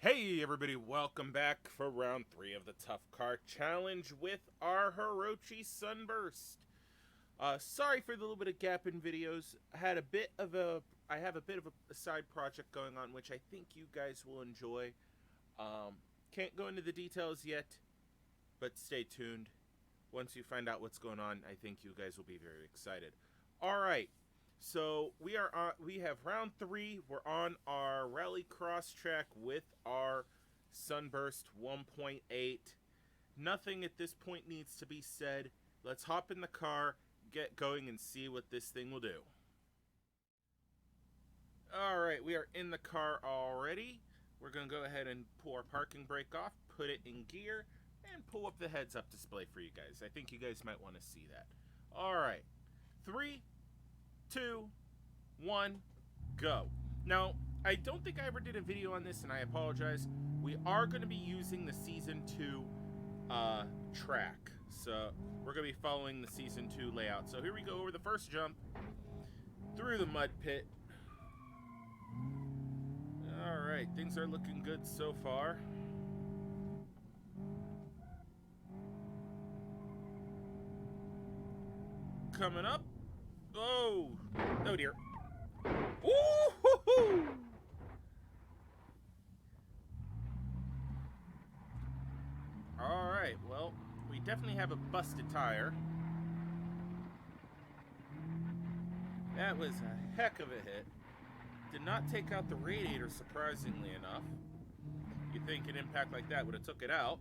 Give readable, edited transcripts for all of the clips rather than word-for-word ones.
Hey everybody, welcome back for round 3 of the Tough Car Challenge with our Hirochi Sunburst. Sorry for the little bit of gap in videos. I have a bit of a side project going on which I think you guys will enjoy. Can't go into the details yet, but stay tuned. Once you find out what's going on, I think you guys will be very excited. Alright. So we have round 3. We're on our rally cross track with our Sunburst 1.8. Nothing at this point needs to be said. Let's hop in the car, get going, and see what this thing will do. Alright, we are in the car already. We're going to go ahead and pull our parking brake off, put it in gear, and pull up the heads-up display for you guys. I think you guys might want to see that. Alright, 3, 2, 1, go. Now, I don't think I ever did a video on this, and I apologize. We are going to be using the Season 2 track. So, we're going to be following the Season 2 layout. So, here we go over the first jump through the mud pit. Alright, things are looking good so far. Coming up. Oh! Oh dear. Ooh-hoo-hoo! Alright, well, we definitely have a busted tire. That was a heck of a hit. Did not take out the radiator, surprisingly enough. You'd think an impact like that would have took it out.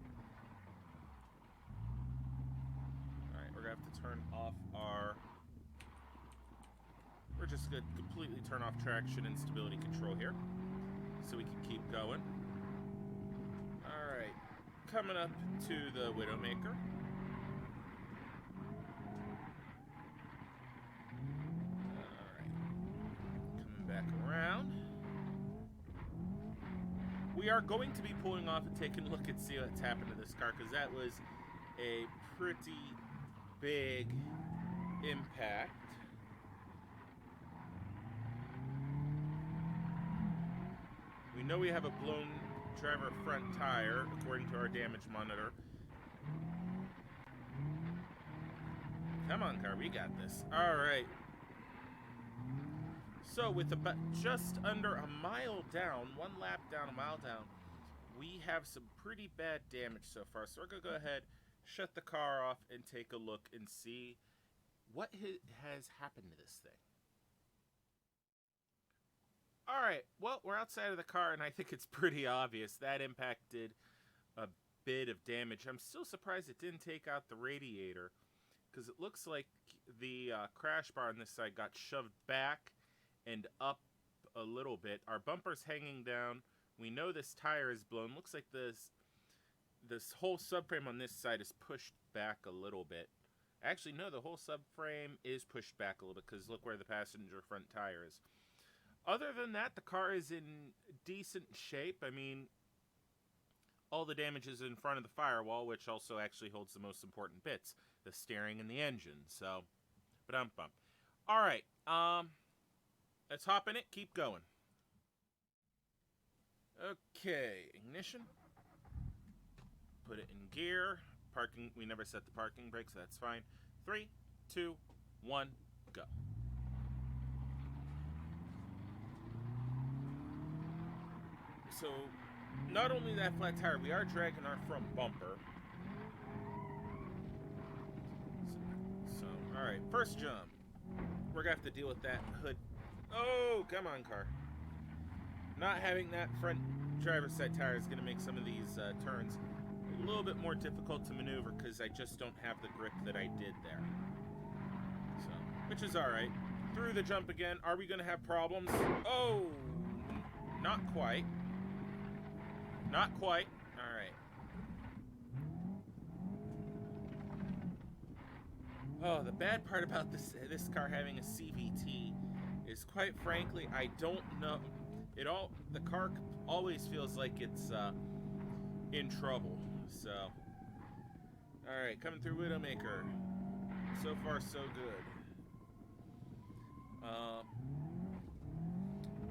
Alright, we're going to have to turn off our... We're just going to completely turn off traction and stability control here so we can keep going. Alright, coming up to the Widowmaker. Alright, coming back around. We are going to be pulling off and taking a look and see what's happened to this car, because that was a pretty big impact. We know we have a blown driver front tire, according to our damage monitor. Come on, car, we got this. Alright. So, with about just under a mile down, 1 lap down, a mile down, we have some pretty bad damage so far. So we're going to go ahead, shut the car off, and take a look and see what has happened to this thing. Alright, well, we're outside of the car, and I think it's pretty obvious. That impact did a bit of damage. I'm still surprised it didn't take out the radiator, because it looks like the crash bar on this side got shoved back and up a little bit. Our bumper's hanging down. We know this tire is blown. Looks like this whole subframe on this side is pushed back a little bit. Actually, no, the whole subframe is pushed back a little bit, because look where the passenger front tire is. Other than that, the car is in decent shape. I mean, all the damage is in front of the firewall, which also actually holds the most important bits, the steering and the engine. So, ba-dum-bum. Alright, let's hop in it, keep going. Okay, ignition. Put it in gear. Parking, we never set the parking brake, so that's fine. 3, 2, 1, go. So, not only that flat tire, we are dragging our front bumper. So, alright, first jump. We're going to have to deal with that hood. Oh, come on, car. Not having that front driver's side tire is going to make some of these turns a little bit more difficult to maneuver, because I just don't have the grip that I did there. So, which is alright. Through the jump again. Are we going to have problems? Oh, not quite. Not quite. Alright. Oh, the bad part about this car having a CVT is, quite frankly, I don't know. The car always feels like it's in trouble. So, alright, coming through Widowmaker. So far, so good.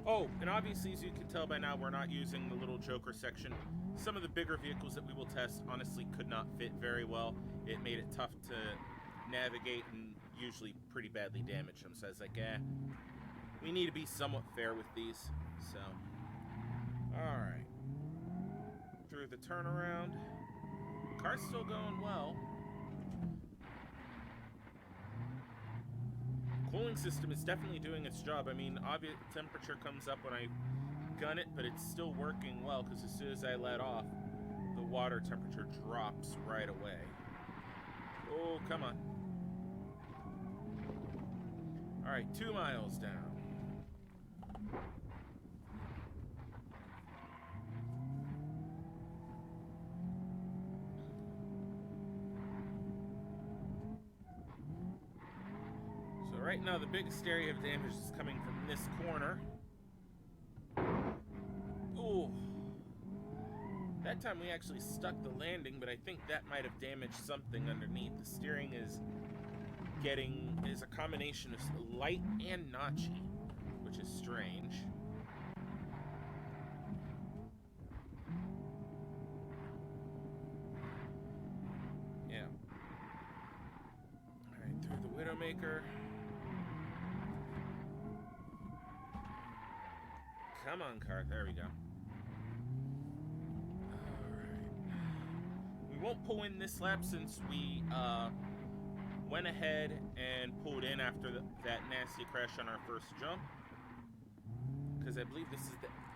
Oh, and obviously, as you can tell by now, we're not using the little Joker section. Some of the bigger vehicles that we will test honestly could not fit very well. It made it tough to navigate and usually pretty badly damage them. So I was like, we need to be somewhat fair with these. So, alright. Through the turnaround. Car's still going well. Cooling system is definitely doing its job. I mean, obvious temperature comes up when I gun it, but it's still working well because as soon as I let off, the water temperature drops right away. Oh, come on. Alright, 2 miles down. So right now the biggest area of damage is coming from this corner. Ooh. That time we actually stuck the landing, but I think that might have damaged something underneath. The steering is a combination of light and notchy, which is strange. Yeah. Alright, through the Widowmaker. Come on, car. There we go. Alright. We won't pull in this lap since we went ahead and pulled in after that nasty crash on our first jump. Because I believe this is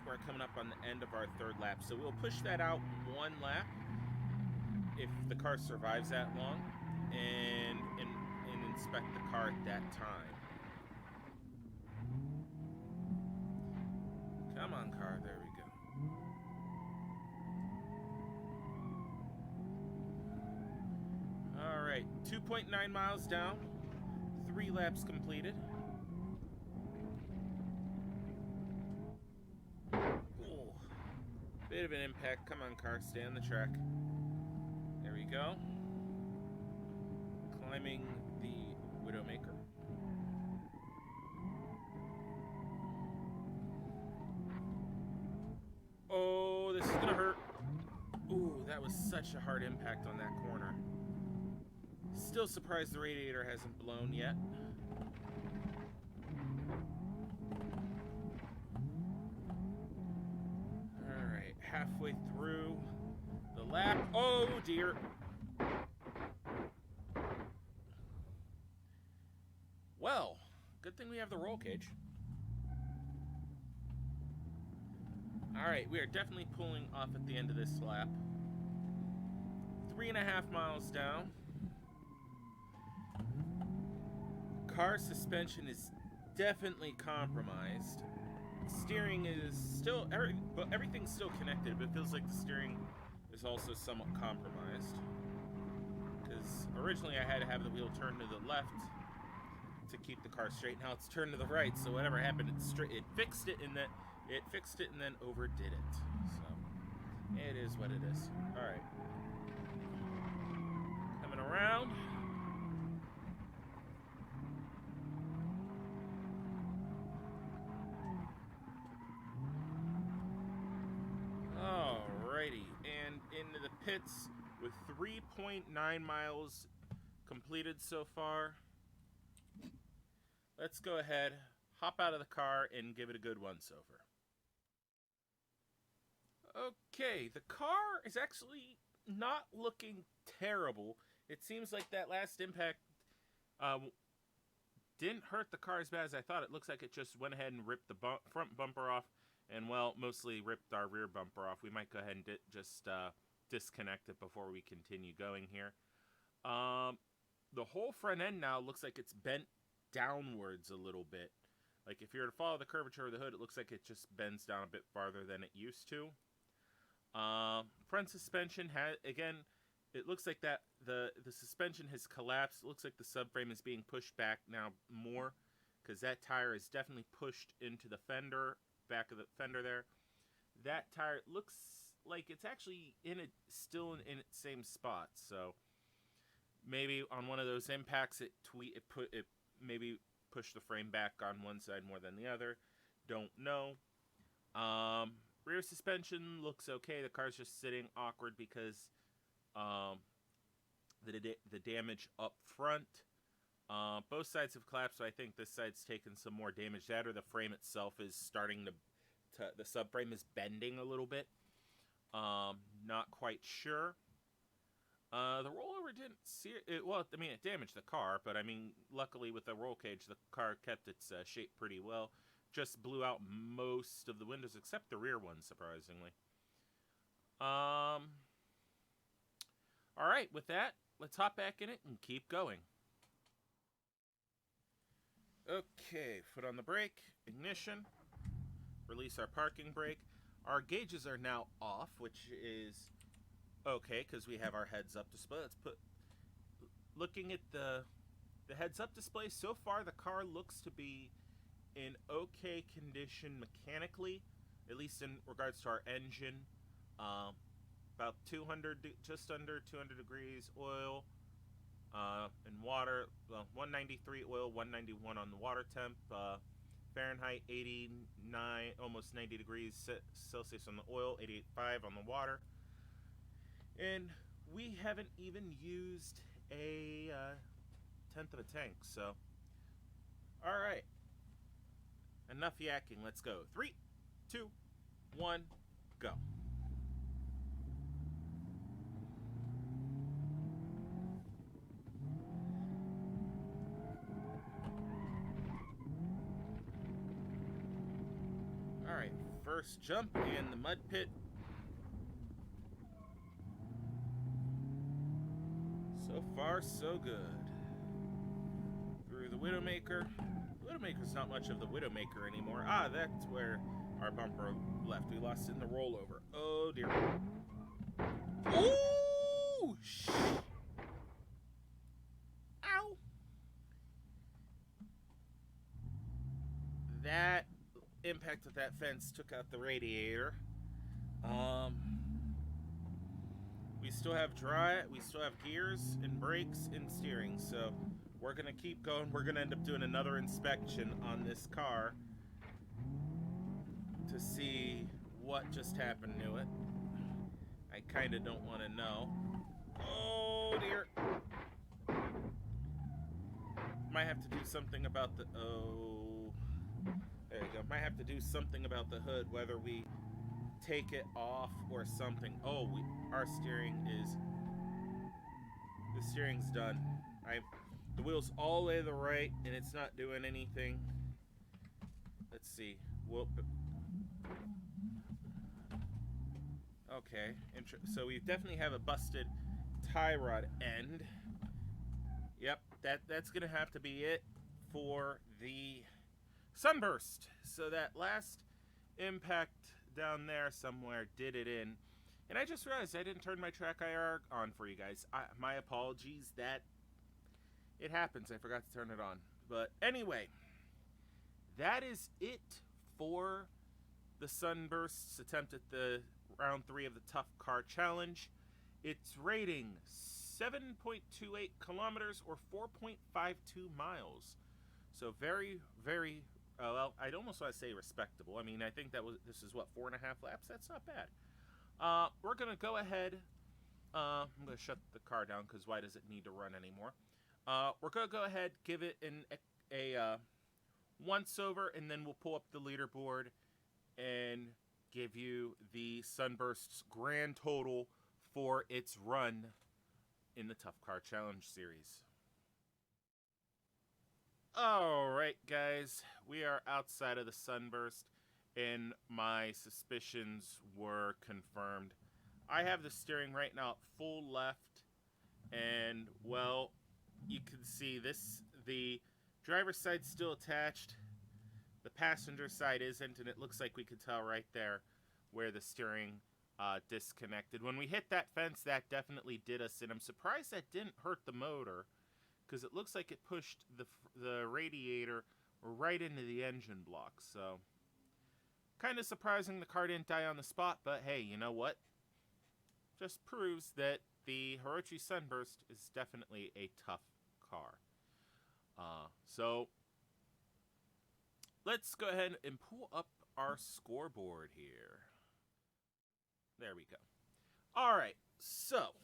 we're coming up on the end of our third lap. So we'll push that out 1 lap if the car survives that long and inspect the car at that time. Come on, car. There we go. Alright, 2.9 miles down. 3 laps completed. Ooh. Bit of an impact. Come on, car. Stay on the track. There we go. Climbing the Widowmaker. Oh, this is gonna hurt. Ooh, that was such a hard impact on that corner. Still surprised the radiator hasn't blown yet. Alright, halfway through the lap. Oh dear. Well, good thing we have the roll cage. Alright, we are definitely pulling off at the end of this lap. 3.5 miles down. Car suspension is definitely compromised. Steering is still, everything's still connected, but it feels like the steering is also somewhat compromised. Because originally I had to have the wheel turn to the left to keep the car straight. Now it's turned to the right, so whatever happened, it fixed it, and then overdid it. So it is what it is. All right, coming around. Alrighty, and into the pits with 3.9 miles completed so far. Let's go ahead, hop out of the car, and give it a good once-over. Okay, the car is actually not looking terrible. It seems like that last impact didn't hurt the car as bad as I thought. It looks like it just went ahead and ripped the front bumper off, and, well, mostly ripped our rear bumper off. We might go ahead and just disconnect it before we continue going here. The whole front end now looks like it's bent downwards a little bit. Like, if you were to follow the curvature of the hood, it looks like it just bends down a bit farther than it used to. Front suspension again, it looks like that the suspension has collapsed. It looks like the subframe is being pushed back now more, because that tire is definitely pushed into the fender, back of the fender there. That tire looks like it's actually still in its same spot. So maybe on one of those impacts, it maybe pushed the frame back on one side more than the other. don't know. Rear suspension looks okay. The car's just sitting awkward because um, the damage up front. Both sides have collapsed, so I think this side's taken some more damage. That or the frame itself is starting to the subframe is bending a little bit. Not quite sure. The rollover didn't see it. Well, I mean, it damaged the car, but I mean, luckily with the roll cage, the car kept its shape pretty well. Just blew out most of the windows except the rear one, surprisingly. All right, with that, let's hop back in it and keep going. Okay, foot on the brake, ignition, release our parking brake. Our gauges are now off, which is okay because we have our heads-up display. Let's put, looking at the heads-up display, so far the car looks to be in okay condition mechanically, at least in regards to our engine. About 200, just under 200 degrees oil. And water, well, 193 oil, 191 on the water temp, Fahrenheit 89, almost 90 degrees Celsius on the oil, 88.5 on the water. And we haven't even used a tenth of a tank, so. Alright. Enough yakking, let's go. 3, 2, 1, go. Alright, first jump in the mud pit. So far, so good. Through the Widowmaker. Widowmaker's not much of the Widowmaker anymore. Ah, that's where our bumper left. We lost it in the rollover. Oh, dear. Ooh! Ow! That impact with that fence took out the radiator. We still have gears and brakes and steering, so we're gonna keep going. We're gonna end up doing another inspection on this car to see what just happened to it. I kinda don't wanna know. Oh dear. Might have to do something about the, oh, there you go. Might have to do something about the hood, whether we take it off or something. Oh, our steering is, the steering's done. The wheel's all the way to the right and it's not doing anything. Let's see. Whoop. Okay, so we definitely have a busted tie rod end. Yep, that's gonna have to be it for the Sunburst. So that last impact down there somewhere did it in. And I just realized I didn't turn my track IR on for you guys. My apologies, that it happens. I forgot to turn it on. But anyway, that is it for the Sunburst's attempt at the round 3 of the Tough Car Challenge. Its rating 7.28 kilometers or 4.52 miles. So very, very, well, I'd almost want to say respectable. I mean, I think this is what, 4.5 laps? That's not bad. We're going to go ahead. I'm going to shut the car down because why does it need to run anymore? We're going to go ahead, give it a once over, and then we'll pull up the leaderboard and give you the Sunburst's grand total for its run in the Tough Car Challenge series. Alright guys, we are outside of the Sunburst and my suspicions were confirmed. I have the steering right now at full left and well, you can see the driver's side's still attached, the passenger side isn't, and it looks like we could tell right there where the steering disconnected. When we hit that fence, that definitely did us, and I'm surprised that didn't hurt the motor, because it looks like it pushed the radiator right into the engine block. So, kind of surprising the car didn't die on the spot, but hey, you know what? Just proves that the Hirochi Sunburst is definitely a tough car. So, let's go ahead and pull up our scoreboard here. There we go. All right, so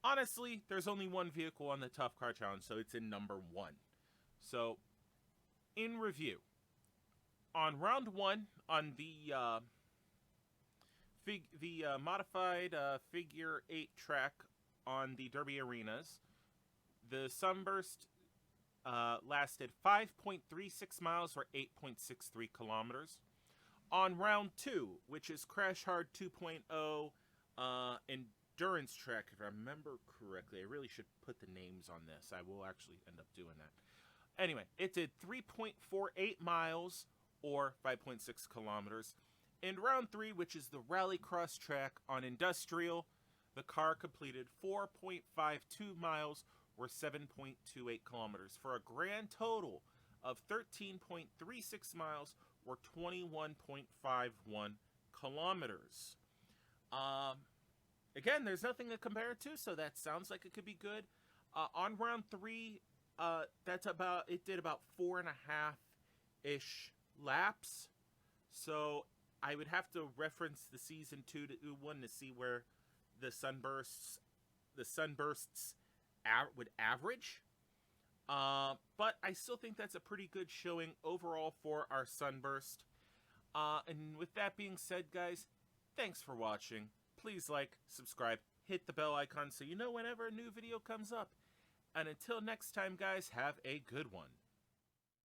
honestly, there's only one vehicle on the Tough Car Challenge, so it's in number 1. So, in review, on round 1, on the modified figure 8 track on the Derby Arenas, the Sunburst lasted 5.36 miles or 8.63 kilometers. On round 2, which is Crash Hard 2.0 endurance track, if I remember correctly, I really should put the names on this. I will actually end up doing that. Anyway, it did 3.48 miles or 5.6 kilometers. In round 3, which is the Rallycross track on Industrial, the car completed 4.52 miles or 7.28 kilometers for a grand total of 13.36 miles or 21.51 kilometers. Again, there's nothing to compare it to, so that sounds like it could be good. On round 3, it did about 4.5-ish laps. So I would have to reference the season 2 to 1 to see where the Sunbursts would average. But I still think that's a pretty good showing overall for our Sunburst. And with that being said, guys, thanks for watching. Please like, subscribe, hit the bell icon so you know whenever a new video comes up. And until next time, guys, have a good one.